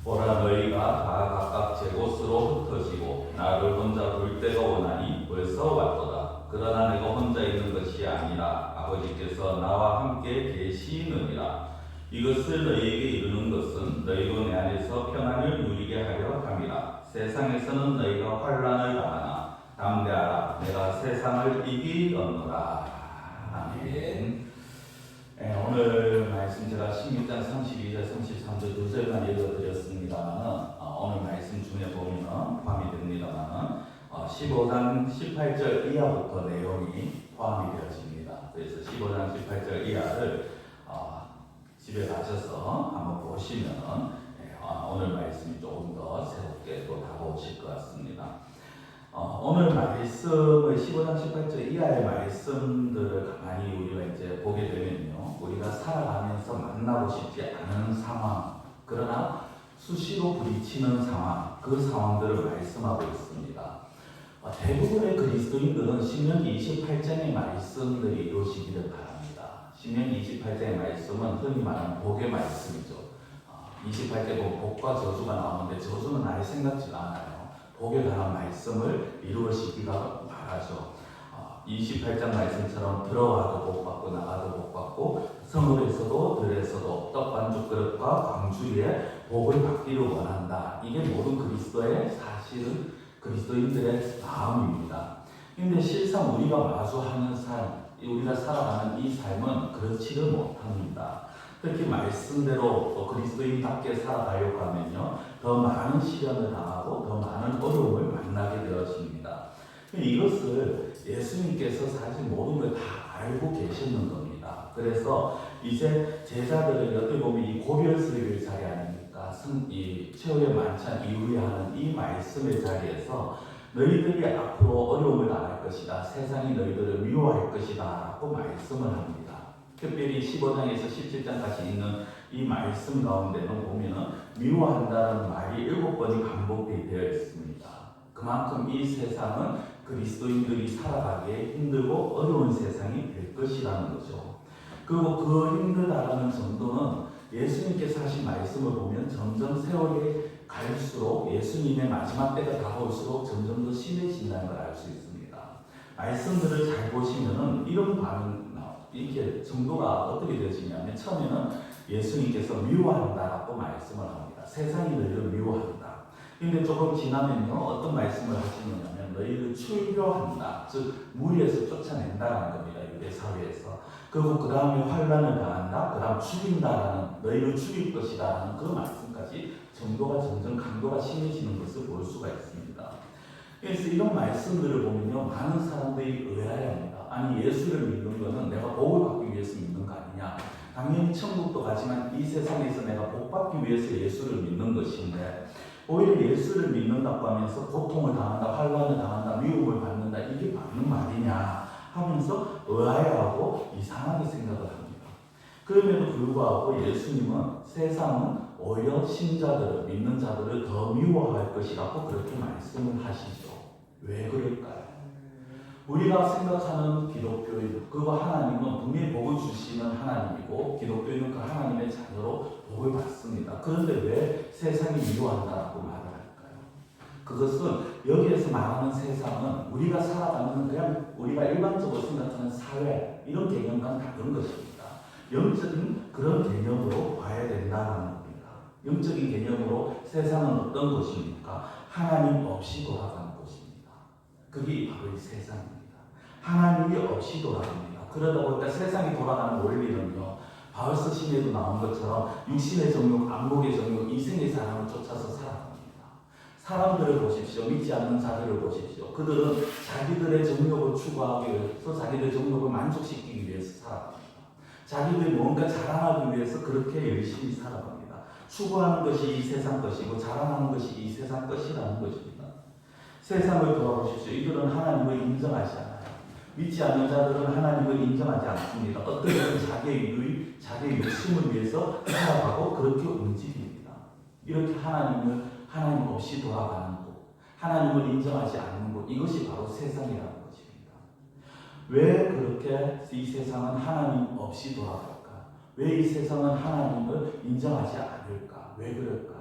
보라 너희가 다 각각 제 곳으로 흩어지고 나를 혼자 둘 때가 오나니 벌써 왔도다. 그러나 내가 혼자 있는 것이 아니라 아버지께서 나와 함께 계시느니라. 이것을 너희에게 이루는 것은 너희도 내 안에서 평안을 누리게 하려 함이라. 세상에서는 너희가 환난을 당하나 담대하라. 내가 세상을 이기었노라. 아멘. 오늘 말씀 제가 16장 32절 33절 두 절만 읽어드렸습니다만 오늘 말씀 중에 보면 포함이 됩니다만 15장 18절 이하부터 내용이 포함이 되어집니다. 그래서 15장 18절 이하를 집에 가셔서 한번 보시면 오늘 말씀이 조금 더 새롭게 또 다가오실 것 같습니다. 오늘 말씀을 15장 18절 이하의 말씀들을 가만히 우리가 이제 보게 되면요, 우리가 살아가면서 만나고 싶지 않은 상황, 그러나 수시로 부딪히는 상황, 그 상황들을 말씀하고 있습니다. 대부분의 그리스도인들은 신명기 28장의 말씀들이 이루어지기를 바랍니다. 신명기 28장의 말씀은 흔히 말하는 복의 말씀이죠. 28장 보면 복과 저주가 나오는데 저주는 아예 생각지가 않아요. 복에 관한 말씀을 이루어지기가 바라죠. 28장 말씀처럼 들어와도 복받고 나가도 복받고 성읍에서도 들에서도 떡 반죽 그릇과 광주 위에 복을 받기를 원한다. 이게 모든 그리스도의 사실은 그리스도인들의 마음입니다. 그런데 실상 우리가 마주하는 삶, 우리가 살아가는 이 삶은 그렇지를 못합니다. 특히 말씀대로 또 그리스도인답게 살아가려고 하면요, 더 많은 시련을 당하고 더 많은 어려움을 만나게 되어집니다. 이것을 예수님께서 사실 모든 걸 다 알고 계시는 겁니다. 그래서 이제 제자들을 어떻게 보면 이 고별설의 자리 아닙니까? 이 최후의 만찬 이후에 하는 이 말씀의 자리에서 너희들이 앞으로 어려움을 당할 것이다. 세상이 너희들을 미워할 것이다. 라고 말씀을 합니다. 특별히 15장에서 17장까지 있는 이 말씀 가운데는 보면은 미워한다는 말이 7번이 반복되어 있습니다. 그만큼 이 세상은 그리스도인들이 살아가기에 힘들고 어려운 세상이 될 것이라는 거죠. 그리고 그 힘들다라는 정도는 예수님께서 하신 말씀을 보면 점점 세월이 갈수록 예수님의 마지막 때가 다가올수록 점점 더 심해진다는 걸 알 수 있습니다. 말씀들을 잘 보시면은 이런 반응, 이렇게 정도가 어떻게 되어지냐면 처음에는 예수님께서 미워한다라고 말씀을 합니다. 세상이 너희를 미워한다. 그런데 조금 지나면요, 어떤 말씀을 하시느냐면 너희를 출교한다, 즉 무리에서 쫓아낸다라는 겁니다. 유대 사회에서. 그리고 그 다음에 환난을 당한다, 그 다음 죽인다라는, 너희를 죽일 것이다라는 그 말씀까지 정도가 점점 강도가 심해지는 것을 볼 수가 있습니다. 그래서 이런 말씀들을 보면요, 많은 사람들이 의아해합니다. 아니, 예수를 믿는 것은 내가 복을 받기 위해서 믿는 거 아니냐? 당연히 천국도 가지만 이 세상에서 내가 복 받기 위해서 예수를 믿는 것인데 오히려 예수를 믿는다고 하면서 고통을 당한다, 환난을 당한다, 미움을 받는다, 이게 맞는 말이냐 하면서 의아해하고 이상하게 생각을 합니다. 그럼에도 불구하고 예수님은 세상은 오히려 신자들을, 믿는 자들을 더 미워할 것이라고 그렇게 말씀을 하시죠. 왜 그럴까요? 우리가 생각하는 기독교인, 그거 하나님은 분명히 복을 주시는 하나님이고 기독교인은 그 하나님의 자녀로 복을 받습니다. 그런데 왜 세상이 미워한다고 말을 할까요? 그것은 여기에서 말하는 세상은 우리가 살아가는 그냥 우리가 일반적으로 생각하는 사회, 이런 개념과는 다른 것입니다. 영적인 그런 개념으로 봐야 된다는 겁니다. 영적인 개념으로 세상은 어떤 것입니까? 하나님 없이 돌아가는 것입니다. 그게 바로 이 세상입니다. 하나님이 없이 돌아갑니다. 그러다 보니까 세상이 돌아가는 원리는요, 바울 서신에도 나온 것처럼 육신의 정욕, 안목의 정욕, 이생의 사랑을 쫓아서 살아갑니다. 사람들을 보십시오. 믿지 않는 자들을 보십시오. 그들은 자기들의 정욕을 추구하기 위해서, 자기들의 정욕을 만족시키기 위해서 살아갑니다. 자기들이 뭔가 자랑하기 위해서 그렇게 열심히 살아갑니다. 추구하는 것이 이 세상 것이고 자랑하는 것이 이 세상 것이라는 것입니다. 세상을 돌아보십시오. 이들은 하나님을 인정하지 않아요. 믿지 않는 자들은 하나님을 인정하지 않습니다. 어떤 이들은 자기의 유익, 자기의 욕심을 위해서 살아가고 그렇게 움직입니다. 이렇게 하나님 없이 돌아가는 곳, 하나님을 인정하지 않는 곳, 이것이 바로 세상이라는 것입니다. 왜 그렇게 이 세상은 하나님 없이 돌아갈까? 왜 이 세상은 하나님을 인정하지 않을까? 왜 그럴까?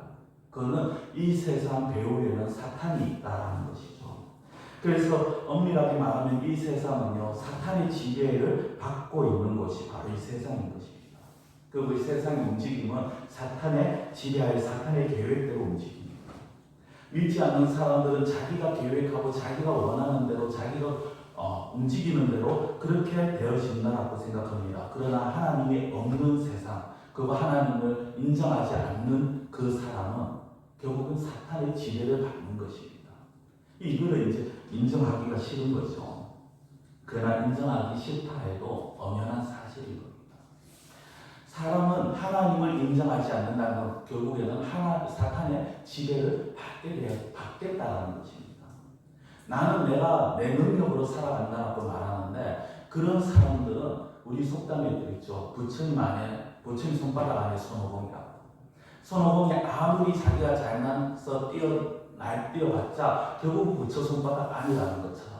그거는 이 세상 배후에는 사탄이 있다는 것이죠. 그래서 엄밀하게 말하면 이 세상은요, 사탄의 지배를 받고 있는 것이 바로 이 세상인 것입니다. 그리고 이 세상의 움직임은 사탄의 지배하에 사탄의 계획대로 움직입니다. 믿지 않는 사람들은 자기가 계획하고 자기가 원하는 대로 자기가 움직이는 대로 그렇게 되어진다고 생각합니다. 그러나 하나님이 없는 세상, 그리고 하나님을 인정하지 않는 그 사람은 결국은 사탄의 지배를 받는 것입니다. 이거를 이제 인정하기가 싫은 거죠. 그러나 인정하기 싫다 해도 엄연한 사실인 겁니다. 사람은 하나님을 인정하지 않는다는 건 결국에는 사탄의 지배를 받겠다는 것입니다. 나는 내가 내 능력으로 살아간다고 말하는데 그런 사람들은 우리 속담에 있죠. 부처님 손바닥 안에 손오공이라고. 손오공이 아무리 자기가 잘나서 뛰어봤자 결국 부처 손바닥 아니라는 것처럼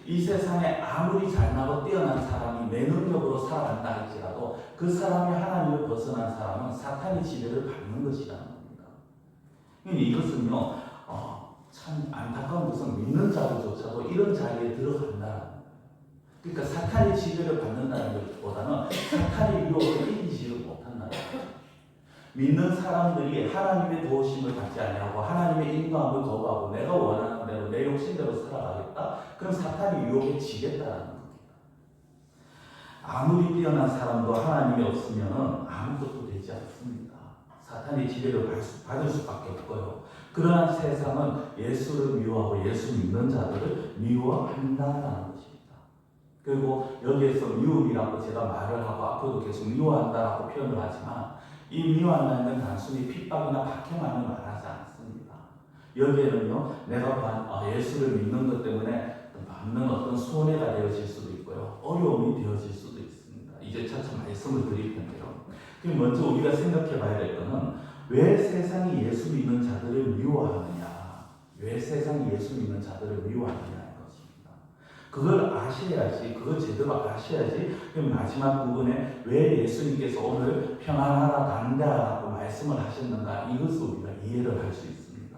이 세상에 아무리 잘나고 뛰어난 사람이 내 능력으로 살아간다 할지라도 그 사람이 하나님을 벗어난 사람은 사탄의 지배를 받는 것이라는 겁니다. 이것은요 참 안타까운 것은 믿는 자들조차도 이런 자리에 들어간다는 거예요. 그러니까 사탄의 지배를 받는다는 것보다는 사탄의 유혹을 이기지를 못한다는 거예요. 믿는 사람들이 하나님의 도우심을 받지 아니하고 하나님의 인도함을 거부하고 내가 원하는 대로 내 욕심대로 살아가겠다. 그럼 사탄이 유혹에 지겠다는 겁니다. 아무리 뛰어난 사람도 하나님이 없으면 아무것도 되지 않습니다. 사탄의 지배를 받을 수밖에 없고요. 그러한 세상은 예수를 미워하고 예수 믿는 자들을 미워한다는 것입니다. 그리고 여기에서 미움이라고 제가 말을 하고 앞으로도 계속 미워한다라고 표현을 하지만 이 미워한다는 건 단순히 핍박이나 박해만을 말하지 않습니다. 여기에는요, 내가 예수를 믿는 것 때문에 받는 어떤 손해가 되어질 수도 있고요, 어려움이 되어질 수도 있습니다. 이제 차차 말씀을 드릴 텐데요. 그럼 먼저 우리가 생각해 봐야 될 것은 왜 세상이 예수 믿는 자들을 미워하느냐? 왜 세상이 예수 믿는 자들을 미워하느냐? 그걸 아셔야지, 그걸 제대로 아셔야지. 그럼 마지막 부분에 왜 예수님께서 오늘 평안하라 담대하라고 말씀을 하셨는가, 이것을 우리가 이해를 할 수 있습니다.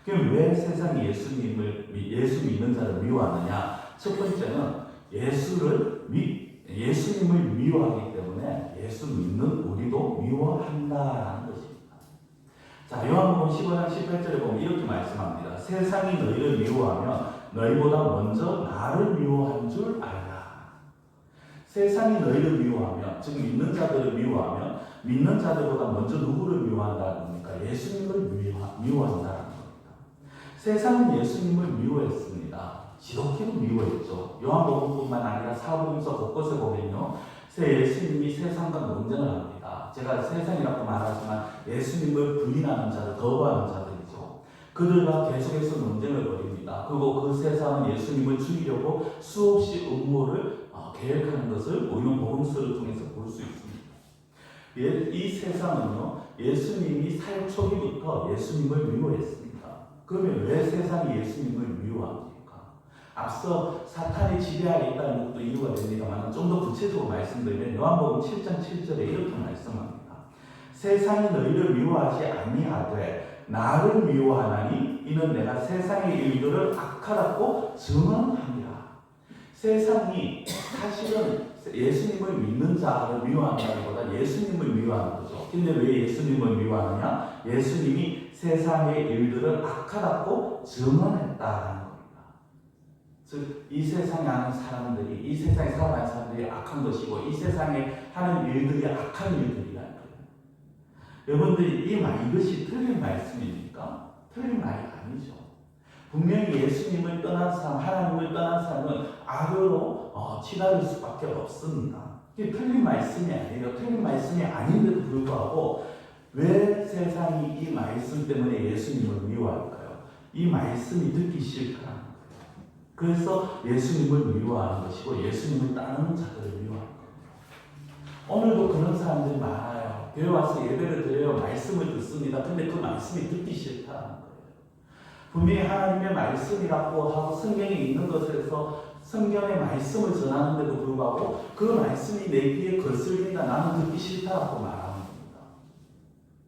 그럼 왜 세상이 예수 믿는 자를 미워하느냐? 첫 번째는 예수님을 미워하기 때문에 예수 믿는 우리도 미워한다라는 것입니다. 자, 요한복음 15장 18절에 보면 이렇게 말씀합니다. 세상이 너희를 미워하면 너희보다 먼저 나를 미워한 줄 알라. 세상이 너희를 미워하면, 즉 믿는 자들을 미워하면 믿는 자들보다 먼저 누구를 미워한다는 겁니까? 예수님을 미워한다는 겁니다. 세상은 예수님을 미워했습니다. 지독히도 미워했죠. 요한복음뿐만 아니라 사복음서 곳곳에 보면요, 예수님이 세상과 논쟁을 합니다. 제가 세상이라고 말하지만 예수님을 부인하는 자들, 거부하는 자들이죠. 그들과 계속해서 논쟁을 벌입니다. 그리고 그 세상은 예수님을 죽이려고 수없이 음모를 계획하는 것을 우리는 복음서를 통해서 볼 수 있습니다. 이 세상은요, 예수님이 살 초기부터 예수님을 미워했습니다. 그러면 왜 세상이 예수님을 미워합니까? 앞서 사탄의 지배하에 있다는 것도 이유가 됩니다만 좀 더 구체적으로 말씀드리면 요한복음 7장 7절에 이렇게 말씀합니다. 세상이 너희를 미워하지 아니하되 나를 미워하나니 이는 내가 세상의 일들을 악하다고 증언하니라. 세상이 사실은 예수님을 믿는 자를 미워한다는 것보다 예수님을 미워하는 거죠. 근데 왜 예수님을 미워하느냐? 예수님이 세상의 일들을 악하다고 증언했다는 겁니다. 즉, 이 세상에 하는 사람들이, 이 세상에 살아가는 사람들이 악한 것이고 이 세상에 하는 일들이 악한 일들이라는 거예요. 여러분들이 이것이 틀린 말씀입니까? 틀린 말이 아니죠. 분명히 예수님을 떠난 사람, 하나님을 떠난 사람은 악으로 치달을 수밖에 없습니다. 이게 틀린 말씀이 아니에요. 틀린 말씀이 아닌데도 불구하고 왜 세상이 이 말씀 때문에 예수님을 미워할까요? 이 말씀이 듣기 싫다는 거예요. 그래서 예수님을 미워하는 것이고 예수님을 따르는 자들을 미워하는 거예요. 오늘도 그런 사람들이 많아요. 교회 와서 예배를 드려요. 말씀을 듣습니다. 근데 그 말씀이 듣기 싫다는 거예요. 분명히 하나님의 말씀이라고 하고 성경에 있는 것에서 성경의 말씀을 전하는데도 불구하고 그 말씀이 내 귀에 거슬린다, 나는 듣기 싫다라고 말하는 겁니다.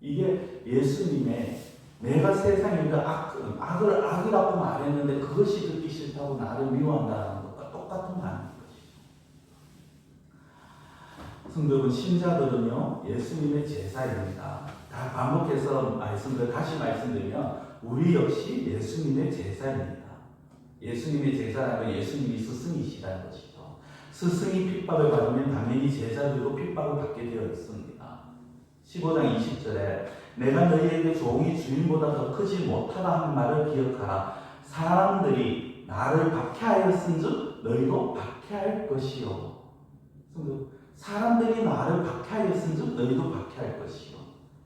이게 예수님의 내가 세상에 그 악을 악이라고 말했는데 그것이 듣기 싫다고 나를 미워한다는 것과 똑같은 말인 것이죠. 성도분, 신자들은요 예수님의 제사입니다. 다 반복해서 다시 말씀드리면 우리 역시 예수님의 제사입니다. 예수님의 제사라면 예수님이 스승이시라는 것이죠. 스승이 핍박을 받으면 당연히 제자들도 핍박을 받게 되어 있습니다. 15장 20절에 내가 너희에게 종이 주인보다 더 크지 못하다 하는 말을 기억하라. 사람들이 나를 박해하였은즉 너희도 박해할 것이요. 사람들이 나를 박해하였은즉 너희도 박해할 것이요.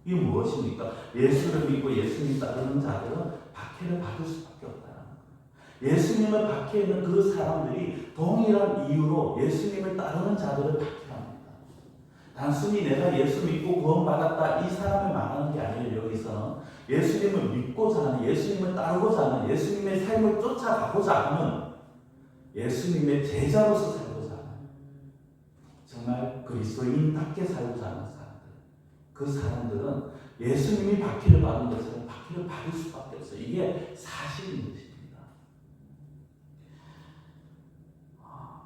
이게 무엇입니까? 예수를 믿고 예수님 따르는 자들은 박해를 받을 수밖에 없다는 거예요. 예수님을 박해하는 그 사람들이 동일한 이유로 예수님을 따르는 자들을 박해합니다. 단순히 내가 예수 믿고 구원받았다 이 사람을 말하는 게 아니에요. 여기서는 예수님을 믿고자 하는, 예수님을 따르고자 하는, 예수님의 삶을 쫓아가고자 하는, 예수님의 제자로서 살고자 하는, 정말 그리스도인답게 살고자 하는 사람들, 그 사람들은 예수님이 박해를 받은 것처럼 박해를 받을 수밖에 없어요. 이게 사실인 것입니다.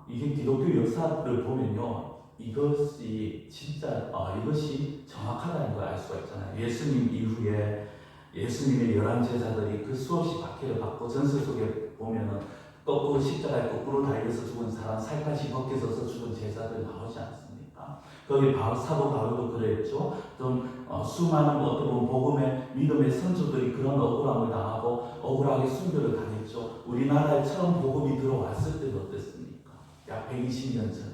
이게 기독교 역사를 보면요, 이것이 진짜 이것이 정확하다는 걸 알 수가 있잖아요. 예수님 이후에 예수님의 11제자들이 그 수없이 박해를 받고 전설 속에 보면은 거꾸로 십자가에 거꾸로 달려서 죽은 사람, 살갗이 벗겨져서 죽은 제자들 나오지 않습니까? 거기 사도 바울도 그랬죠. 좀 수많은 어떻게 보면 복음의 믿음의 선조들이 그런 억울함을 당하고 억울하게 순교를 당했죠. 우리나라에 처음 복음이 들어왔을 때도 어땠습니까? 약 120년 전에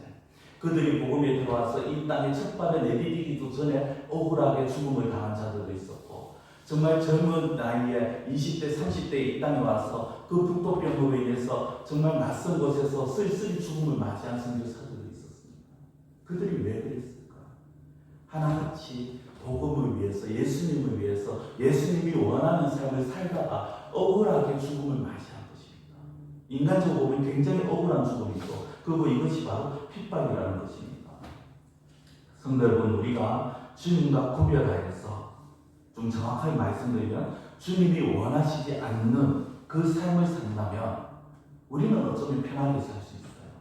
그들이 복음에 들어와서 이 땅에 첫 발을 내디디기도 전에 억울하게 죽음을 당한 자들도 있었고, 정말 젊은 나이에 20대, 30대에 이 땅에 와서 그 북독병으로 인해서 정말 낯선 곳에서 쓸쓸히 죽음을 맞이한 선교사들도 있었습니다. 그들이 왜 그랬을까? 하나같이 복음을 위해서, 예수님을 위해서, 예수님이 원하는 삶을 살다가 억울하게 죽음을 맞이한 것입니다. 인간적으로 보면 굉장히 억울한 죽음이죠. 그리고 이것이 바로 핍박이라는 것입니다. 성도 여러분, 우리가 주님과 구별하여서 좀 정확하게 말씀드리면 주님이 원하시지 않는 그 삶을 산다면 우리는 어쩌면 편하게 살 수 있어요.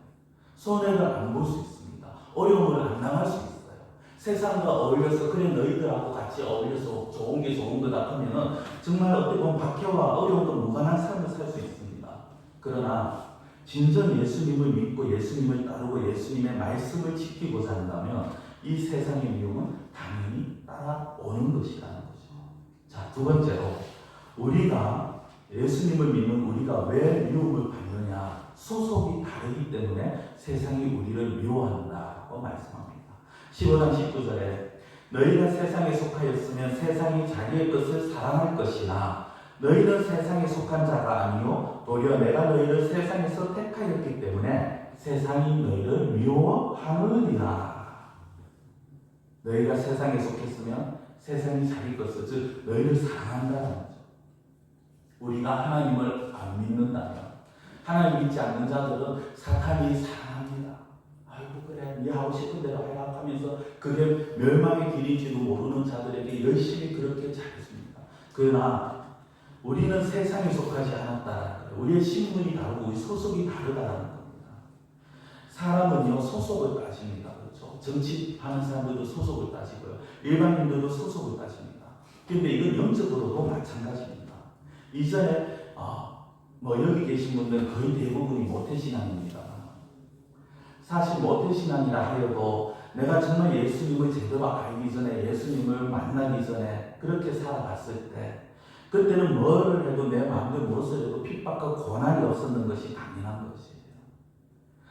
손해를 안 볼 수 있습니다. 어려움을 안 당할 수 있어요. 세상과 어울려서 그래 너희들하고 같이 어울려서 좋은 게 좋은 거다 하면은 정말 어떻게 보면 박해와 어려움도 무관한 삶을 살 수 있습니다. 그러나 진정 예수님을 믿고 예수님을 따르고 예수님의 말씀을 지키고자 한다면 이 세상의 미움은 당연히 따라오는 것이라는 거죠. 자, 두 번째로 우리가 예수님을 믿는 우리가 왜 미움을 받느냐? 소속이 다르기 때문에 세상이 우리를 미워한다고 말씀합니다. 15장 19절에 너희가 세상에 속하였으면 세상이 자기의 것을 사랑할 것이나 너희는 세상에 속한 자가 아니요 도리어 내가 너희를 세상에서 택하였기 때문에 세상이 너희를 미워하느니라. 너희가 세상에 속했으면 세상이 자기 것을, 즉 너희를 사랑한다는 거죠. 우리가 하나님을 안 믿는다면, 하나님 믿지 않는 자들은 사탄이 사랑합니다. 아이고 그래 네 하고 싶은 대로 해라 하면서 그게 멸망의 길인지도 모르는 자들에게 열심히 그렇게 잘했습니다. 그러나 우리는 세상에 속하지 않았다라는 거예요. 우리의 신분이 다르고 우리 소속이 다르다라는 겁니다. 사람은요 소속을 따집니다. 그렇죠? 정치하는 사람들도 소속을 따지고요. 일반인들도 소속을 따집니다. 그런데 이건 영적으로도 마찬가지입니다. 이전에 여기 계신 분들은 거의 대부분이 모태신앙입니다. 사실 모태신앙이라 하여도 내가 정말 예수님을 제대로 알기 전에, 예수님을 만나기 전에 그렇게 살아갔을 때 그때는 뭐를 해도 내 마음대로 무엇을 해도 핍박과 고난이 없었는 것이 당연한 것이에요.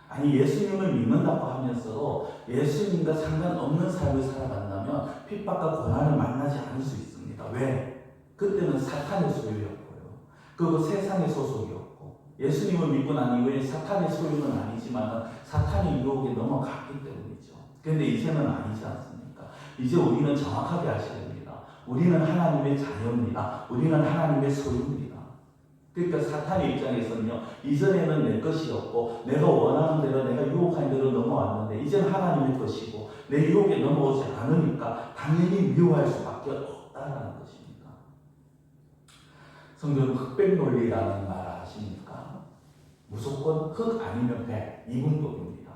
아니 예수님을 믿는다고 하면서도 예수님과 상관없는 삶을 살아간다면 핍박과 고난을 만나지 않을 수 있습니다. 왜? 그때는 사탄의 소유였고요. 그리고 세상의 소속이었고 예수님을 믿고 난 이후에 사탄의 소유는 아니지만 사탄의 유혹에 넘어갔기 때문이죠. 그런데 이제는 아니지 않습니까? 이제 우리는 정확하게 아셔야 됩니다. 우리는 하나님의 자녀입니다. 우리는 하나님의 소유입니다. 그러니까 사탄의 입장에서는요, 이전에는 내 것이었고 내가 원하는 대로 내가 유혹한 대로 넘어왔는데 이제는 하나님의 것이고 내 유혹에 넘어오지 않으니까 당연히 미워할 수밖에 없다라는 것입니다. 성경은 흑백 논리라는 말을 아십니까? 무조건 흑 아니면 백, 이분법입니다.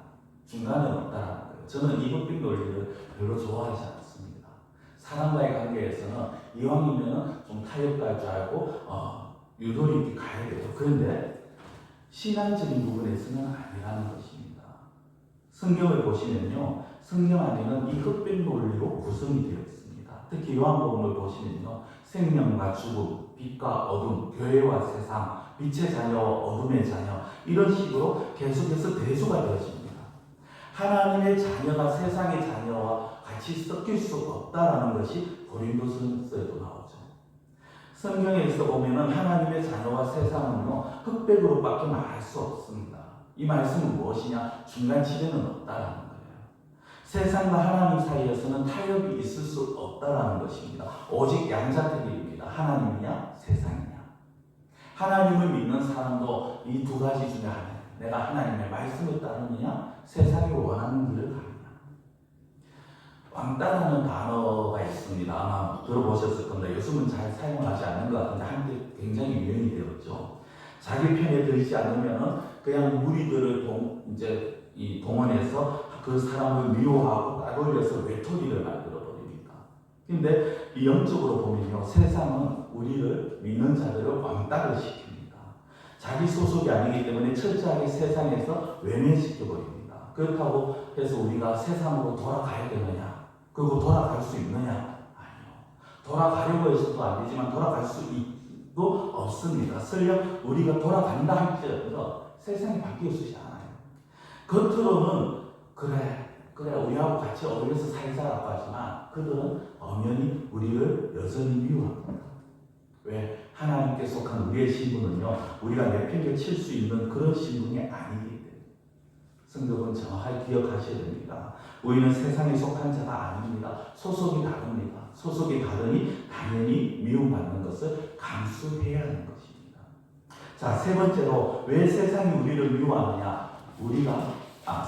중간은 없다는 거예요. 저는 이 흑백 논리를 별로 좋아하지 않습니다. 사람과의 관계에서는 이왕이면 좀 타협할 줄 알고 유도리 있게 가야 돼요. 그런데 신앙적인 부분에서는 아니라는 것입니다. 성경을 보시면요, 성경 안에는 이 흑백 논리로 구성이 되어 있습니다. 특히 요한복음을 보시면요, 생명과 죽음, 빛과 어둠, 교회와 세상, 빛의 자녀와 어둠의 자녀, 이런 식으로 계속해서 대조가 되어집니다. 하나님의 자녀가 세상의 자녀와 같이 섞일 수 없다라는 것이 고린도전서에도 나오죠. 성경에서 보면은 하나님의 자녀와 세상은요, 흑백으로밖에 말할 수 없습니다. 이 말씀은 무엇이냐? 중간 지대는 없다라는 거예요. 세상과 하나님 사이에서는 타협이 있을 수 없다라는 것입니다. 오직 양자택일입니다. 하나님이냐, 세상이냐. 하나님을 믿는 사람도 이 두 가지 중에 하나예요. 내가 하나님의 말씀을 따르느냐, 세상이 원하는 길을 가느냐. 왕따라는 단어가 있습니다. 아마 들어보셨을 겁니다. 요즘은 잘 사용하지 않는 것 같은데 한때 굉장히 유행이 되었죠. 자기 편에 들지 않으면 그냥 무리들을 동원해서 그 사람을 미워하고 따돌려서 외톨이를 만들어 버립니다. 근데 이 영적으로 보면요, 세상은 우리를 믿는 자들을 왕따를 시킵니다. 자기 소속이 아니기 때문에 철저하게 세상에서 외면시켜 버립니다. 그렇다고 해서 우리가 세상으로 돌아가야 되느냐? 그리고 돌아갈 수 있느냐? 아니요. 돌아가려고 해서도 안 되지만 돌아갈 수도 없습니다. 설령 우리가 돌아간다 할지라도 세상이 바뀌어지지 않아요. 겉으로는 그래 우리하고 같이 어울려서 살자라고 하지만 그들은 엄연히 우리를 여전히 미워합니다. 왜? 하나님께 속한 우리의 신분은요, 우리가 내팽개칠 수 있는 그런 신분이 아니기 때문에 성경은 정확하게 기억하셔야 됩니다. 우리는 세상에 속한 자가 아닙니다. 소속이 다릅니다. 소속이 다르니 당연히 미움받는 것을 감수해야 하는 것입니다. 자, 세 번째로 왜 세상이 우리를 미워하느냐?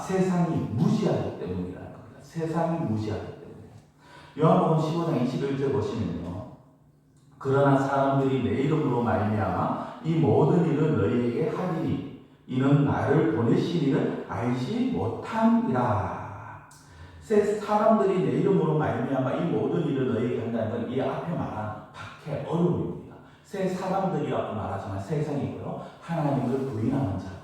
세상이 무지하기 때문이라는 겁니다. 세상이 무지하기 때문에. 요한복음 15장 21절 보시면요, 그러나 사람들이 내 이름으로 말미암아 이 모든 일을 너희에게 하리니 이는 나를 보내신 이를 알지 못함이라. 사람들이 내 이름으로 말미암아 이 모든 일을 너희에게 한다는 건 이 앞에 말한 박해 어려움입니다. 새 사람들이라고 말하지만 세상이고요, 하나님을 부인하는 자들입니다.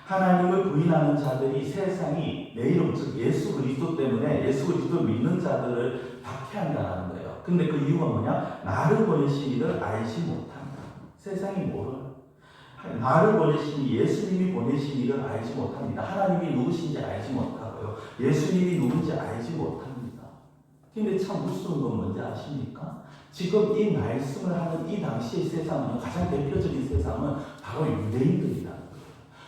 하나님을 부인하는 자들이 세상이 내 이름, 즉 예수 그리스도 때문에 예수 그리스도 믿는 자들을 박해한다는 거예요. 근데 그 이유가 뭐냐? 나를 보내신 이를 알지 못한다. 세상이 모르는, 나를 보내신 예수님이 보내신 이를 알지 못합니다. 하나님이 누구신지 알지 못하고요, 예수님이 누군지 알지 못합니다. 근데 참 무서운 건 뭔지 아십니까? 지금 이 말씀을 하는 이 당시의 세상은, 가장 대표적인 세상은 바로 유대인들이라는 거예요.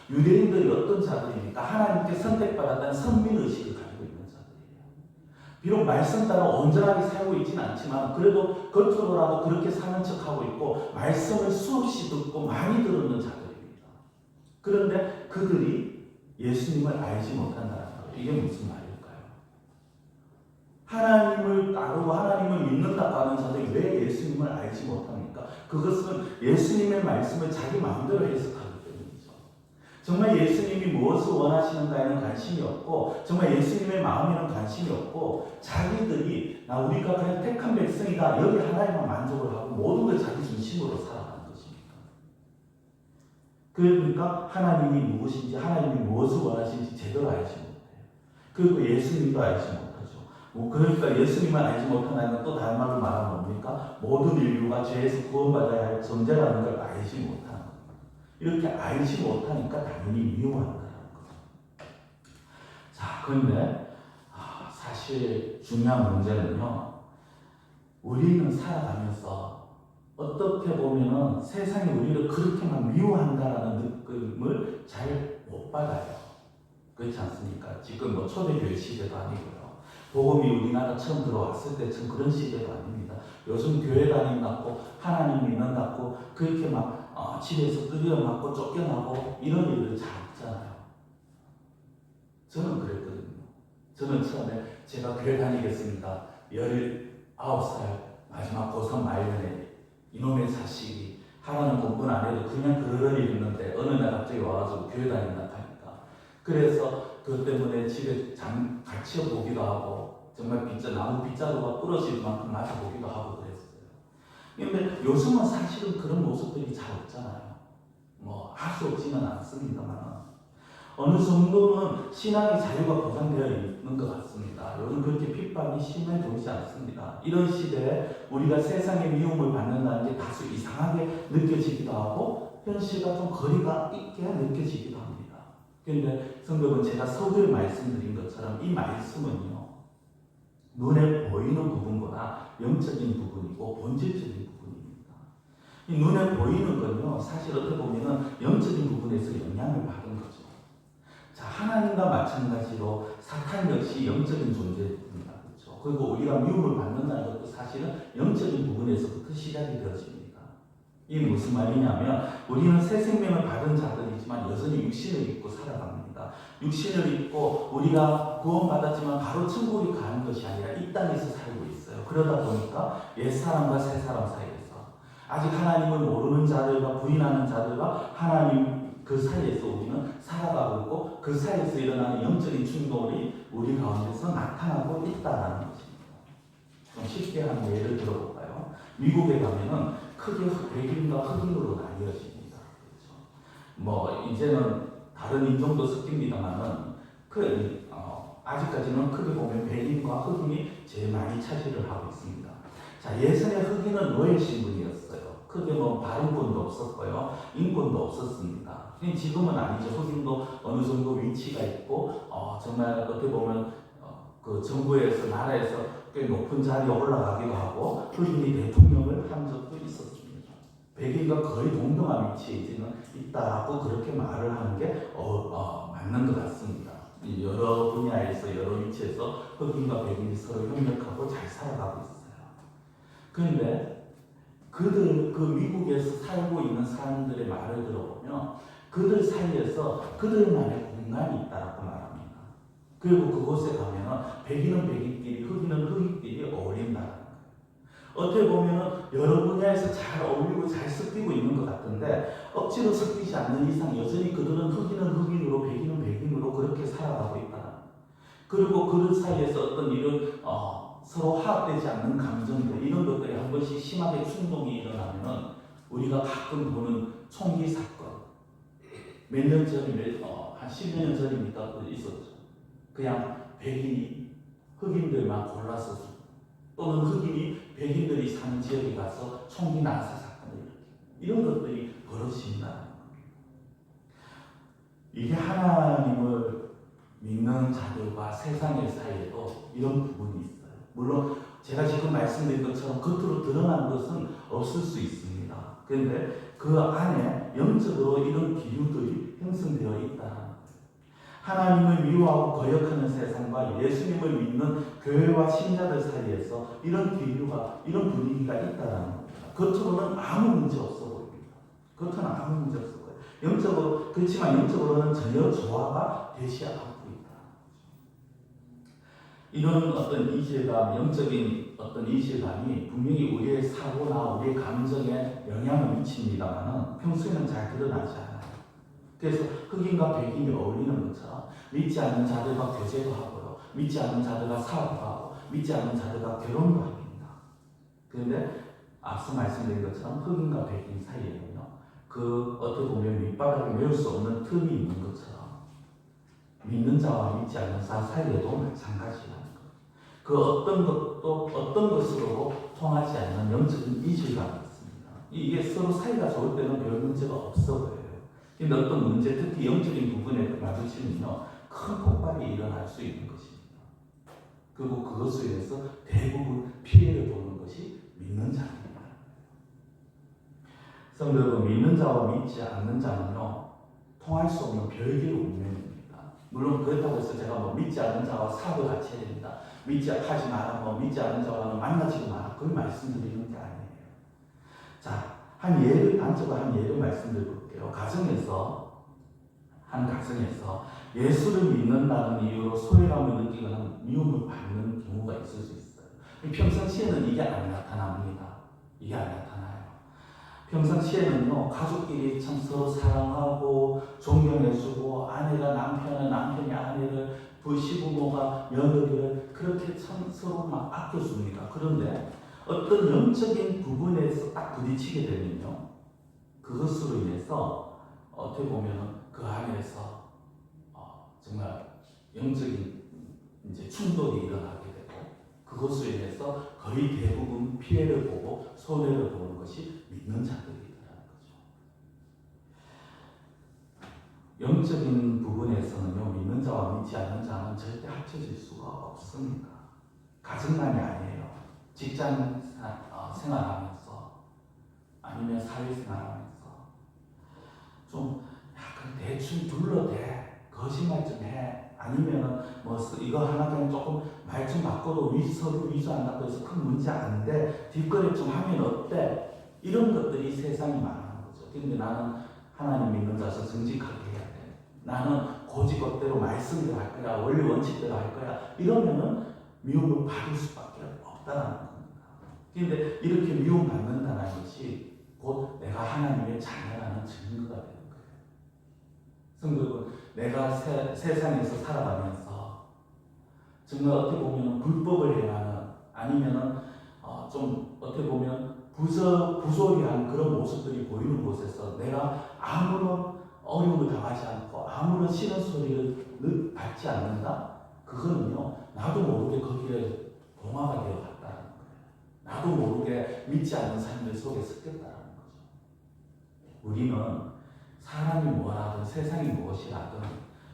유대인들이 어떤 자들입니까? 하나님께 선택받았다는 선민의식을 가지고 있는 자들이에요. 비록 말씀 따라 온전하게 살고 있지는 않지만 그래도 겉으로라도 그렇게 사는 척하고 있고 말씀을 수없이 듣고 많이 들었는 자들입니다. 그런데 그들이 예수님을 알지 못한다는 거예요. 이게 무슨 말일까요? 하나님을 따르고 하나님을 믿는다고 하는 자들이 왜 예수님을 알지 못합니까? 그것은 예수님의 말씀을 자기 마음대로 해석하기 때문이죠. 정말 예수님이 무엇을 원하시는가에는 관심이 없고, 정말 예수님의 마음에는 관심이 없고, 자기들이 우리가 그냥 택한 백성이다, 여기 하나님만 만족을 하고 모든 걸 자기 중심으로 살아가는 것입니다. 그러니까 하나님이 누구신지, 하나님이 무엇을 원하시는지 제대로 알지 못해요. 그리고 예수님도 알지 못하죠. 그러니까 예수님만 알지 못한다는 건 또 다른 말로 말하면 뭡니까? 모든 인류가 죄에서 구원받아야 할 존재라는 걸 알지 못하는 거예요. 이렇게 알지 못하니까 당연히 미워한다는 거예요. 자, 그런데 사실 중요한 문제는요, 우리는 살아가면서 어떻게 보면은 세상이 우리를 그렇게 막 미워한다라는 느낌을 잘 못 받아요. 그렇지 않습니까? 지금 뭐 초대교회 시대도 아니고요, 복음이 우리나라 처음 들어왔을 때처럼 그런 시대도 아닙니다. 요즘 교회 다닌다고 하나님 믿는다고 그렇게 막 집에서 뜯겨맞고 쫓겨나고 이런 일들 잘 없잖아요. 저는 그랬거든요. 저는 처음에 제가 교회 다니겠습니다. 19살 마지막 고3 말년에 이놈의 자식이 하라는 공부는 안 해도 그냥 그러려니 했는데 어느 날 갑자기 와가지고 교회 다닌다 하니까 그래서 그것 때문에 집에 갇혀보기도 하고 정말 나무 빗자루가 부러질 만큼 맞아보기도 하고 그랬어요. 근데 요즘은 사실은 그런 모습들이 잘 없잖아요. 뭐 할 수 없지는 않습니다만 어느 정도는 신앙의 자유가 보장되어 있는 것 같습니다. 요즘 그렇게 핍박이 심해 보이지 않습니다. 이런 시대에 우리가 세상의 미움을 받는다는 게 다소 이상하게 느껴지기도 하고 현실과 좀 거리가 있게 느껴지기도 합니다. 그런데 성도분, 제가 서두에 말씀드린 것처럼 이 말씀은요, 눈에 보이는 부분보다 영적인 부분이고 본질적인 부분입니다. 이 눈에 보이는 건요, 사실 어떻게 보면 영적인 부분에서 영향을 받은 거죠. 자, 하나님과 마찬가지로 사탄 역시 영적인 존재입니다. 그렇죠? 그리고 우리가 미움을 받는다는 것도 사실은 영적인 부분에서부터 시작이 되어집니다. 이게 무슨 말이냐면 우리는 새 생명을 받은 자들이지만 여전히 육신을 입고 살아갑니다. 육신을 입고 우리가 구원받았지만 바로 천국에 가는 것이 아니라 이 땅에서 살고 있어요. 그러다 보니까 옛사람과 새사람 사이에서 아직 하나님을 모르는 자들과 부인하는 자들과 하나님 그 사이에서 우리는 살아가고 있고 그 사이에서 일어나는 영적인 충돌이 우리 가운데서 나타나고 있다는 것입니다. 좀 쉽게 한 예를 들어볼까요? 미국에 가면은 크게 백인과 흑인으로 나뉘어집니다. 그렇죠? 뭐 이제는 다른 인종도 섞입니다만은 아직까지는 크게 보면 백인과 흑인이 제일 많이 차지를 하고 있습니다. 자, 예전에 흑인은 노예 신분이었어요. 크게 뭐 발언권도 없었고요, 인권도 없었습니다. 지금은 아니죠. 흑인도 어느 정도 위치가 있고 정말 어떻게 보면 그 정부에서 나라에서 꽤 높은 자리에 올라가기도 하고 흑인이 대통령을 한 적도 있었습니다. 백인과 거의 동등한 위치에 이제는 있다라고 그렇게 말을 하는 게 맞는 것 같습니다. 여러 분야에서 여러 위치에서 흑인과 백인이 서로 협력하고 잘 살아가고 있어요. 그런데 그 미국에서 살고 있는 사람들의 말을 들어보면 그들 사이에서 그들만의 공간이 있다고 말합니다. 그리고 그곳에 가면 백인은 백인끼리, 흑인은 흑인끼리 어울린다는 거예요. 어떻게 보면 여러 분야에서 잘 어울리고 잘 섞이고 있는 것 같은데 억지로 섞이지 않는 이상 여전히 그들은 흑인은 흑인으로, 백인은 백인으로 그렇게 살아가고 있다. 그리고 그들 사이에서 어떤 이런 서로 화합되지 않는 감정들, 이런 것들이 한 번씩 심하게 충동이 일어나면은 우리가 가끔 보는 총기 사건, 몇 년 전에 한 10여 년 전이니까 있었죠. 그냥 백인이 흑인들만 골라서 또는 흑인이 백인들이 사는 지역에 가서 총기 난사 사건을 이런 것들이 벌어진다. 이게 하나님을 믿는 자들과 세상의 사이에도 이런 부분이 있어요. 물론 제가 지금 말씀드린 것처럼 겉으로 드러난 것은 없을 수 있습니다. 그런데 그 안에 영적으로 이런 기류들이 형성되어 있다는 거예요. 하나님을 미워하고 거역하는 세상과 예수님을 믿는 교회와 신자들 사이에서 이런 기류가, 이런 분위기가 있다는 겁니다. 겉으로는 아무 문제 없어 보입니다. 겉으로는 아무 문제 없어 보여요. 영적으로, 그렇지만 영적으로는 전혀 조화가 되지 않고 있다. 이런 어떤 이질감, 영적인 어떤 이질감이 분명히 우리의 사고나 우리의 감정에 영향을 미칩니다만 평소에는 잘 드러나지 않아요. 그래서 흑인과 백인이 어울리는 것처럼 믿지 않는 자들과 교제도 하고요, 믿지 않는 자들과 사업도 하고, 믿지 않는 자들과 결혼도 합니다. 그런데 앞서 말씀드린 것처럼 흑인과 백인 사이에는요, 그 어떻게 보면 밑바닥에 메울 수 없는 틈이 있는 것처럼 믿는 자와 믿지 않는 자 사이에도 마찬가지라는 것. 그 어떤 것도 어떤 것으로 통하지 않는 영적인 이질감이 있습니다. 이게 서로 사이가 좋을 때는 별 문제가 없어 보여요. 근데 어떤 문제, 특히 영적인 부분에 마주치면요, 큰 폭발이 일어날 수 있는 것입니다. 그리고 그것에 의해서 대부분 피해를 보는 것이 믿는 자입니다. 성도 여러분, 믿는 자와 믿지 않는 자는요, 통할 수 없는 별개의 운명입니다. 물론 그렇다고 해서 제가 뭐 믿지 않는 자와 사업을 같이 해야 됩니다, 믿지 하지 마라, 뭐 믿지 않는 자와는 만나지도 마라, 그걸 말씀드리는 게 아니에요. 자, 단적으로 한 예를 말씀드릴게요. 한 가정에서 예수를 믿는다는 이유로 소외감을 느끼거나 미움을 받는 경우가 있을 수 있어요. 평상시에는 이게 안 나타납니다. 이게 안 나타나요. 평상시에는요, 가족끼리 참 서로 사랑하고 존경해주고, 아내가 남편을, 남편이 아내를, 시부모가 며느리를 그렇게 참 서로 막 아껴줍니다. 그런데 어떤 영적인 부분에서 딱 부딪히게 되면요, 그것으로 인해서 어떻게 보면 그 안에서 정말 영적인 이제 충돌이 일어나게 되고, 그것으로 인해서 거의 대부분 피해를 보고 손해를 보는 것이 믿는 자들이라는 거죠. 영적인 부분에서는요, 믿는 자와 믿지 않는 자는 절대 합쳐질 수가 없습니다. 가정만이 아니에요. 직장 생활하면서, 아니면 사회생활하면서 좀 약간 대충 둘러대, 거짓말 좀 해, 아니면은 뭐 이거 하나 그냥 조금 말 좀 바꿔도 서로 위조한다고 해서 큰 문제 아닌데 뒷거래 좀 하면 어때? 이런 것들이 세상이 많은 거죠. 근데 나는 하나님 믿는 자서 정직하게 해야 돼. 나는 고지것대로 말씀대로 할 거야. 원리 원칙대로 할 거야. 이러면은 미움을 받을 수밖에 없다는 겁니다. 그런데 이렇게 미움받는다는 것이 곧 내가 하나님의 자녀라는 증거가 되는 거예요. 성도 여러분, 내가 세상에서 살아가면서 정말 어떻게 보면 불법을 행하는, 아니면은 좀 어떻게 보면 부조리한 그런 모습들이 보이는 곳에서 내가 아무런 어려움을 당하지 않고 아무런 싫은 소리를 받지 않는다? 그거는요, 나도 모르게 거기에 동화가 되어 갔다는 거예요. 나도 모르게 믿지 않는 사람들 속에 섞였다는 거죠. 우리는 사람이 뭐라든 세상이 무엇이라든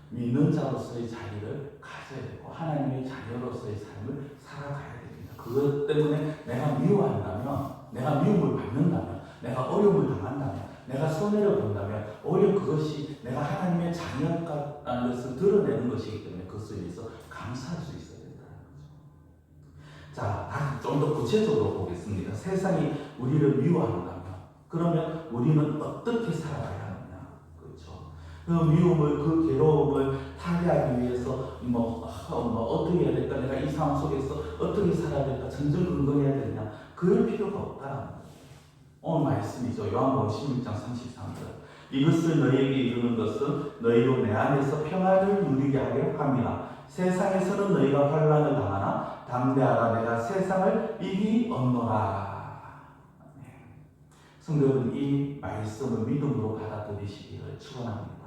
믿는 자로서의 자리를 가져야 되고 하나님의 자녀로서의 삶을 살아가야 됩니다. 그것 때문에 내가 미워한다면, 내가 미움을 받는다면, 내가 어려움을 당한다면, 내가 손해를 본다면 오히려 그것이 내가 하나님의 자녀라는 것을 드러내는 것이기 때문에 그것을 위해서 감사할 수 있어야 된다는 거죠. 자, 다시 좀 더 구체적으로 보겠습니다. 세상이 우리를 미워한다면 그러면 우리는 어떻게 살아가야 하느냐? 그렇죠. 그 미움을, 그 괴로움을 타개하기 위해서 어떻게 해야 될까? 내가 이 상황 속에서 어떻게 살아야 될까? 전전긍긍해야 되느냐? 그럴 필요가 없다는 거예요. 오늘 말씀이죠. 요한복음 16장 33절. 이것을 너희에게 이루는 것은 너희로 내 안에서 평안을 누리게 하려 함이라. 세상에서는 너희가 환난을 당하나 담대하라. 내가 세상을 이기었노라. 성도 여러분, 이 말씀을 믿음으로 받아들이시기를 축원합니다.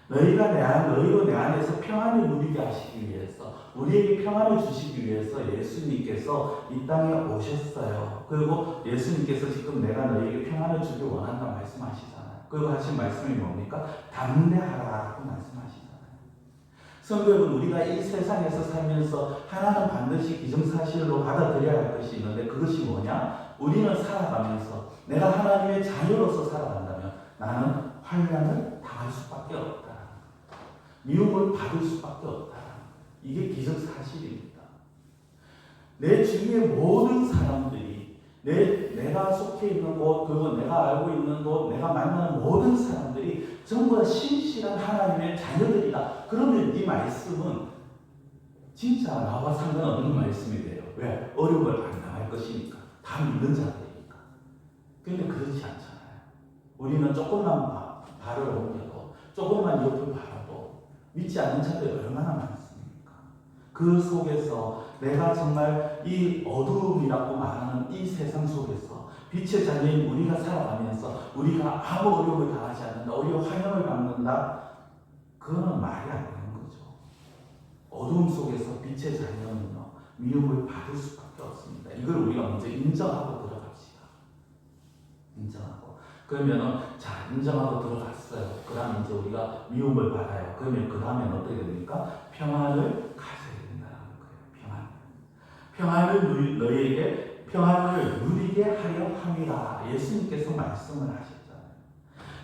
너희로 내 안에서 평안을 누리게 하시기 위해서, 우리에게 평안을 주시기 위해서 예수님께서 이 땅에 오셨어요. 그리고 예수님께서 지금 내가 너희에게 평안을 주길 원한다 말씀하시잖아요. 그리고 하신 말씀이 뭡니까? 담대하라고 말씀하시잖아요. 성도 여러분, 우리가 이 세상에서 살면서 하나는 반드시 기정사실로 받아들여야 할 것이 있는데 그것이 뭐냐? 우리는 살아가면서 내가 하나님의 자녀로서 살아간다면 나는 환난을 당할 수밖에 없다. 미움을 받을 수밖에 없다. 이게 기정사실입니다. 내 주위의 모든 사람들이, 내가 속해 있는 곳, 그리고 내가 알고 있는 곳, 내가 만나는 모든 사람들이 전부 다 신실한 하나님의 자녀들이다. 그러면 이 말씀은 진짜 나와 상관없는 말씀이 돼요. 왜? 어려움을 안 당할 것이니까. 다 믿는 자들이니까. 근데 그렇지 않잖아요. 우리는 조금만 발을 옮겨도, 조금만 옆을 바라도 믿지 않는 자들이 얼마나 많습니까? 그 속에서 내가 정말 이 어두움이라고 말하는 이 세상 속에서 빛의 자녀인 우리가 살아가면서 우리가 아무 어려움을 당하지 않는다, 오히려 환영을 받는다, 그거는 말이 안 되는 거죠. 어두움 속에서 빛의 자녀는요, 미움을 받을 수밖에 없습니다. 이걸 우리가 먼저 인정하고 들어갑시다. 인정하고. 그러면은, 자, 인정하고 들어갔어요. 그 다음 이제 우리가 미움을 받아요. 그러면 그 다음엔 어떻게 됩니까? 평안을 가져야 된다는 거예요. 평안을 너희에게 평안을 누리게 하려 함이라. 예수님께서 말씀을 하셨잖아요.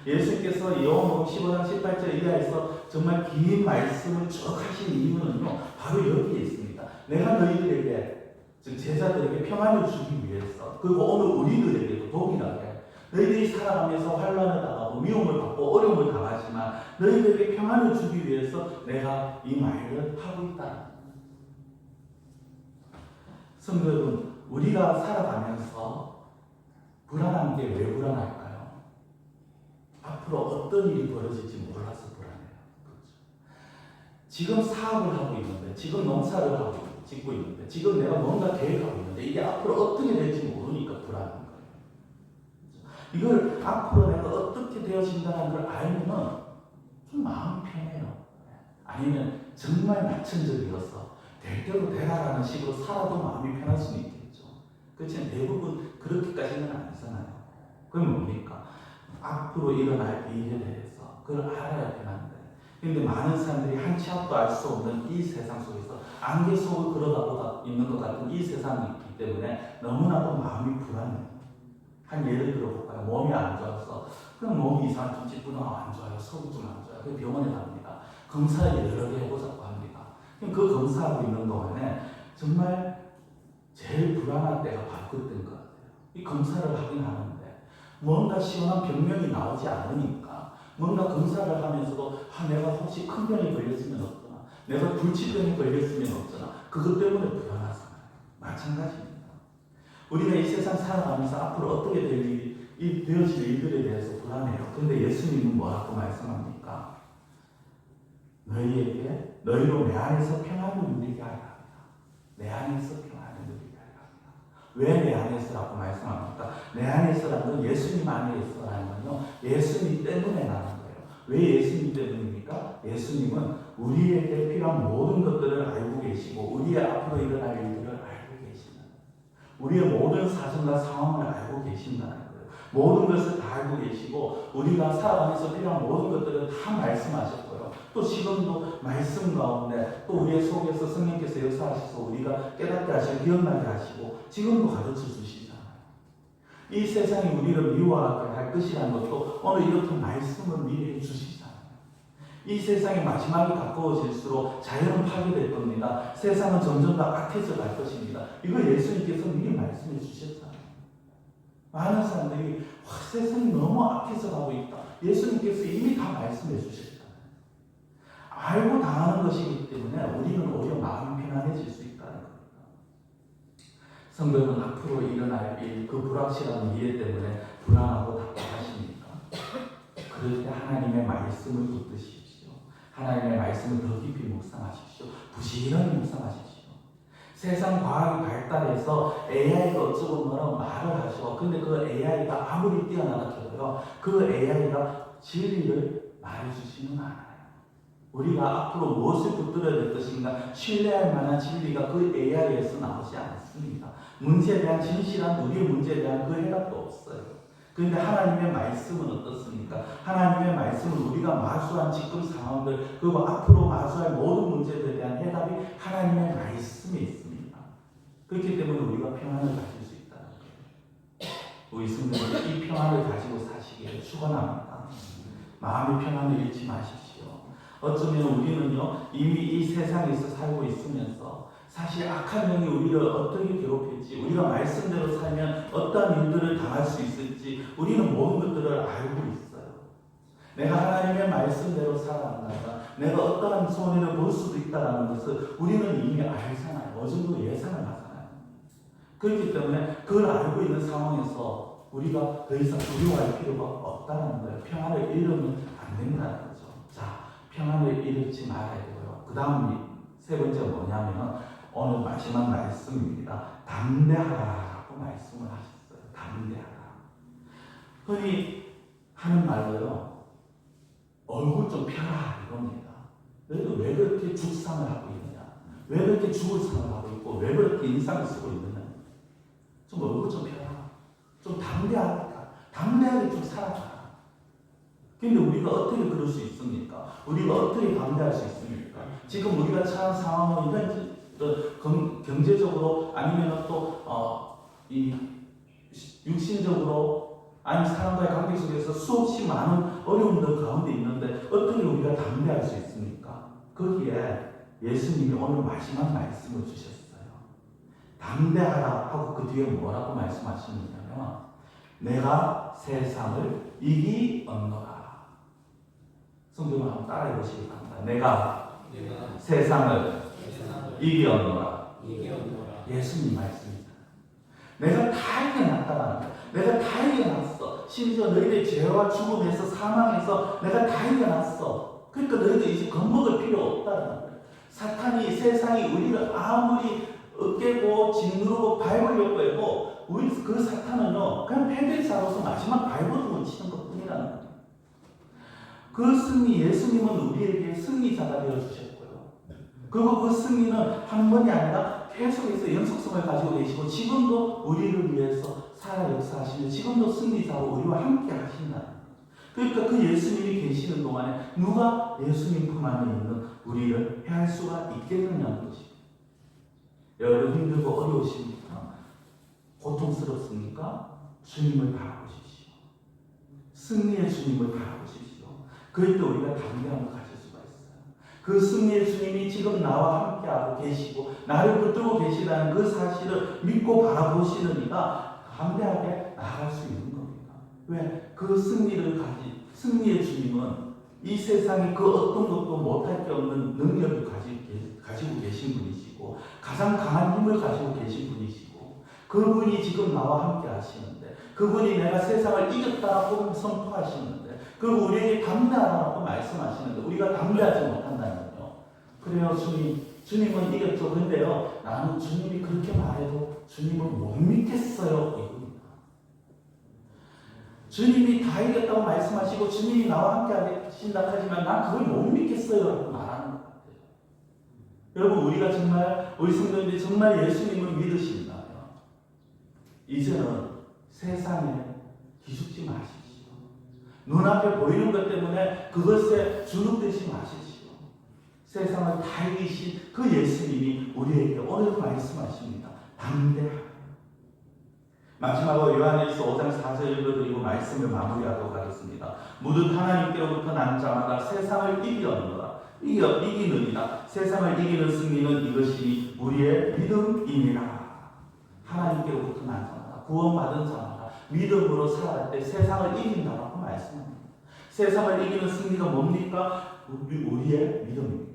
예수님께서 요한복음 15장 18절 이하에서 정말 긴 말씀을 쭉 하신 이유는요, 바로 여기에 있습니다. 내가 너희들에게, 즉 제자들에게 평안을 주기 위해서, 그리고 오늘 우리들에게도 동일하게 너희들이 살아가면서 환난을 당하고 미움을 받고 어려움을 당하지만 너희들에게 평안을 주기 위해서 내가 이 말을 하고 있다. 성도 여러분, 우리가 살아가면서 불안한 게 왜 불안할까요? 앞으로 어떤 일이 벌어질지 몰라서 불안해요. 그렇죠? 지금 사업을 하고 있는데, 지금 농사를 하고 짓고 있는데, 지금 내가 뭔가 계획하고 있는데 이게 앞으로 어떻게 될지 모르니까 불안한 거예요. 이걸 앞으로 내가 어떻게 되어진다는 걸 알면은 좀 마음이 편해요. 아니면 정말 낙천적이어서 될 대로 되라라는 식으로 살아도 마음이 편할 수는 있겠죠. 그렇지만 대부분 그렇게까지는 아니잖아요. 그럼 뭡니까? 앞으로 일어날 일에 대해서 그걸 알아야 되는데, 근데 많은 사람들이 한 치 앞도 알 수 없는 이 세상 속에서 안개 속을 걸어가고 있는 것 같은 이 세상이 있기 때문에 너무나도 마음이 불안해요. 한 예를 들어볼까요? 몸이 안 좋아서 그냥 몸이 이상한 좀 찌뿌둥 안 좋아요. 속이 좀 안 좋아요. 그래서 병원에 갑니다. 검사를 여러 개 해보자고 합니다. 그럼 그 검사하고 있는 동안에 정말 제일 불안한 때가 바로 그때인 것 같아요. 이 검사를 하긴 하는데 뭔가 시원한 병명이 나오지 않으니까 뭔가 검사를 하면서도 내가 혹시 큰 병이 걸렸으면 어쩌나, 내가 불치병이 걸렸으면 어쩌나, 그것 때문에 불안하잖아요. 마찬가지입니다. 우리가 이 세상 살아가면서 앞으로 어떻게 될 일이, 이 되어질 일들에 대해서 불안해요. 근데 예수님은 뭐라고 말씀합니까? 너희로 내 안에서 평안을 누리게 하리라 합니다. 내 안에서 평안을 누리게 하리라 합니다. 왜 내 안에서라고 말씀합니까? 내 안에서라는 건 예수님 안에서라는 건요, 예수님 때문에 나는 거예요. 왜 예수님 때문입니까? 예수님은 우리에게 필요한 모든 것들을 알고 계시고 우리의 앞으로 일어날 일들을 알고 계시는, 우리의 모든 사정과 상황을 알고 계신다는 거예요. 모든 것을 다 알고 계시고 우리가 살아가면서 필요한 모든 것들을 다 말씀하셨고요. 또 지금도 말씀 가운데 또 우리의 속에서 성령께서 역사하셔서 우리가 깨닫게 하시고 기억나게 하시고 지금도 가르쳐 주시잖아요. 이 세상이 우리를 미워하게 할 것이라는 것도 오늘 이렇게 말씀을 미리 해주시잖아요. 이 세상이 마지막이 가까워질수록 자연은 파괴될 겁니다. 세상은 점점 더 악해져 갈 것입니다. 이걸 예수님께서 미리 말씀해 주셨잖아요. 많은 사람들이 세상이 너무 악해져 가고 있다. 예수님께서 이미 다 말씀해 주셨잖아요. 알고 당하는 것이기 때문에 우리는 오히려 마음이 편안해질 수 있다는 겁니다. 성도는 앞으로 일어날 일, 그 불확실한 미래 때문에 불안하고 답답하십니까? 그럴 때 하나님의 말씀을 붙드십시오. 하나님의 말씀을 더 깊이 묵상하십시오. 부지런히 묵상하십시오. 세상 과학이 발달해서 AI가 어쩌고 뭐라고 말을 하시고, 근데 그 AI가 아무리 뛰어나다 해도요, 그 AI가 진리를 말해주지는 않아요. 우리가 앞으로 무엇을 붙들어야 될 것인가, 신뢰할 만한 진리가 그 AI에서 나오지 않습니다. 문제에 대한 진실한 우리의 문제에 대한 그 해답도 없어요. 그런데 하나님의 말씀은 어떻습니까? 하나님의 말씀은 우리가 마주한 지금 상황들, 그리고 앞으로 마주할 모든 문제들에 대한 해답이 하나님의 말씀에 있습니다. 그렇기 때문에 우리가 평안을 가질 수 있다는 거예요. 우리 성도들 이 평안을 가지고 사시기를 축원합니다. 마음의 평안을 잃지 마십시오. 어쩌면 우리는요, 이미 이 세상에서 살고 있으면서 사실 악한 영이 우리를 어떻게 괴롭힐지, 우리가 말씀대로 살면 어떠한 일들을 당할 수 있을지 우리는 모든 것들을 알고 있어요. 내가 하나님의 말씀대로 살아간다가 내가 어떠한 손해를 볼 수도 있다는 것을 우리는 이미 알잖아요. 어느 정도 예상을 하잖아요. 그렇기 때문에 그걸 알고 있는 상황에서 우리가 더 이상 두려워할 필요가 없다는 거예요. 평안을 잃으면 안 된다는 거죠. 자, 평안을 잃지 말아야 되고요. 그 다음 세 번째가 뭐냐면 오늘 마지막 말씀입니다. 담대하라고 말씀을 하셨어요. 담대하라. 흔히 하는 말로요, 얼굴 좀 펴라 이겁니다. 너희도 왜 그렇게 죽상을 하고 있느냐? 왜 그렇게 죽을 상을 하고 있고 왜 그렇게 인상을 쓰고 있느냐? 좀 얼굴 좀 펴라. 좀 담대하게 좀 살아라. 근데 우리가 어떻게 그럴 수 있습니까? 우리가 어떻게 담대할 수 있습니까? 지금 우리가 처한 상황은 이런 경제적으로 아니면 이 육신적으로 아니면 사람과의 관계 속에서 수없이 많은 어려움들 가운데 있는데 어떻게 우리가 담대할 수 있습니까? 거기에 예수님이 오늘 마지막 말씀을 주셨어요. 담대하라 하고 그 뒤에 뭐라고 말씀하시느냐면 내가 세상을 이기었노라. 성경을 한번 따라해 보시기 바랍니다. 내가 세상을 이기었노라. 예수님 말씀입니다. 내가 다 이겨놨다라는 거예요. 내가 다 이겨놨어. 심지어 너희들의 죄와 죽음에서 사망에서 내가 다 이겨놨어. 그러니까 너희들 이제 겁먹을 필요 없다는 거예요. 사탄이 세상이 우리를 아무리 깨고 짓누르고 밟으려고 해도 우리 그 사탄은요 그냥 패배자로서 마지막 발버둥을 치는 것뿐이라는 거예요. 그 승리, 예수님은 우리에게 승리자가 되어주셨고요. 그리고 그 승리는 한 번이 아니라 계속해서 연속성을 가지고 계시고 지금도 우리를 위해서 살아 역사하시며 지금도 승리자로 우리와 함께 하신다는 거예요. 그러니까 그 예수님이 계시는 동안에 누가 예수님 품 안에 있는 우리를 해할 수가 있겠느냐는 것입니다. 여러분 힘들고 어려우십니까? 고통스럽습니까? 주님을 바라보십시오. 승리의 주님을 바라보십시오. 그럴 때 우리가 담대함을 가질 수가 있어요. 그 승리의 주님이 지금 나와 함께하고 계시고 나를 붙들고 계시다는 그 사실을 믿고 바라보시는 이가 담대하게 나아갈 수 있는 겁니다. 왜? 그 승리를 가진 승리의 주님은 이 세상에 그 어떤 것도 못할 게 없는 능력을 가지고 계신 분이시고 가장 강한 힘을 가지고 계신 분이시고 그분이 지금 나와 함께 하시는데 그분이 내가 세상을 이겼다라고 선포하시는데 그리고 우리에게 담대하라고 말씀하시는데 우리가 담대하지 못한다는 거요. 그래요 주님은 이겼죠. 근데요 나는 주님이 그렇게 말해도 주님을 못 믿겠어요. 이겁니다. 주님이 다 이겼다고 말씀하시고 주님이 나와 함께 하신다 하지만 난 그걸 못 믿겠어요 라고 말하는 것 같아요. 여러분 우리가 정말 우리 성도님들이 정말 예수님을 믿으신다면 이제는 세상에 기죽지 마십시오. 눈앞에 보이는 것 때문에 그것에 주눅들지 마십시오. 세상을 다 이기신 그 예수님이 우리에게 오늘 말씀하십니다. 담대하게. 마지막으로 요한일서 5장 4절 읽어드리고 말씀을 마무리하도록 하겠습니다. 모든 하나님께로부터 난 자마다 세상을 이기느니라. 세상을 이기는 승리는 이것이 우리의 믿음이니라. 하나님께로부터 난 자마다 구원받은 자마다 믿음으로 살아갈 때 세상을 이긴다라고 말씀합니다. 세상을 이기는 승리가 뭡니까? 우리의 믿음입니다.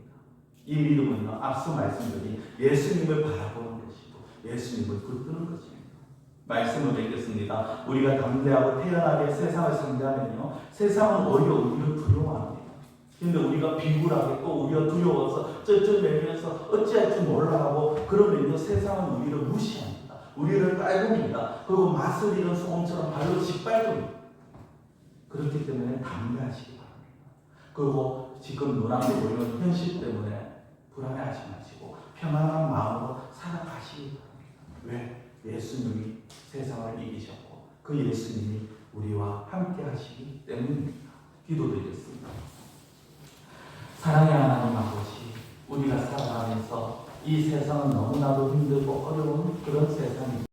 이 믿음은요 앞서 말씀드린 예수님을 바라보는 것이고 예수님을 붙드는 것입니다. 말씀을 맺겠습니다. 우리가 담대하고 태연하게 세상을 상대하면요 세상은 오히려 우리를 두려워합니다. 근데 우리가 비굴하게 또 우리가 두려워서 쩔쩔매면서 어찌할 줄 몰라 하고 그러면요 세상은 우리를 무시합니다. 우리를 깔봅니다. 그리고 맛을 잃은 소금처럼 발로 짓밟습니다. 그렇기 때문에 담대하시기 바랍니다. 그리고 지금 눈앞에 보이는 현실 때문에 불안해하지 마시고 평안한 마음으로 살아가시기 바랍니다. 왜? 예수님이 세상을 이기셨고 그 예수님이 우리와 함께 하시기 때문입니다. 기도드리겠습니다. 사랑의 하나님 아버지, 우리가 살아가면서 이 세상은 너무나도 힘들고 어려운 그런 세상입니다.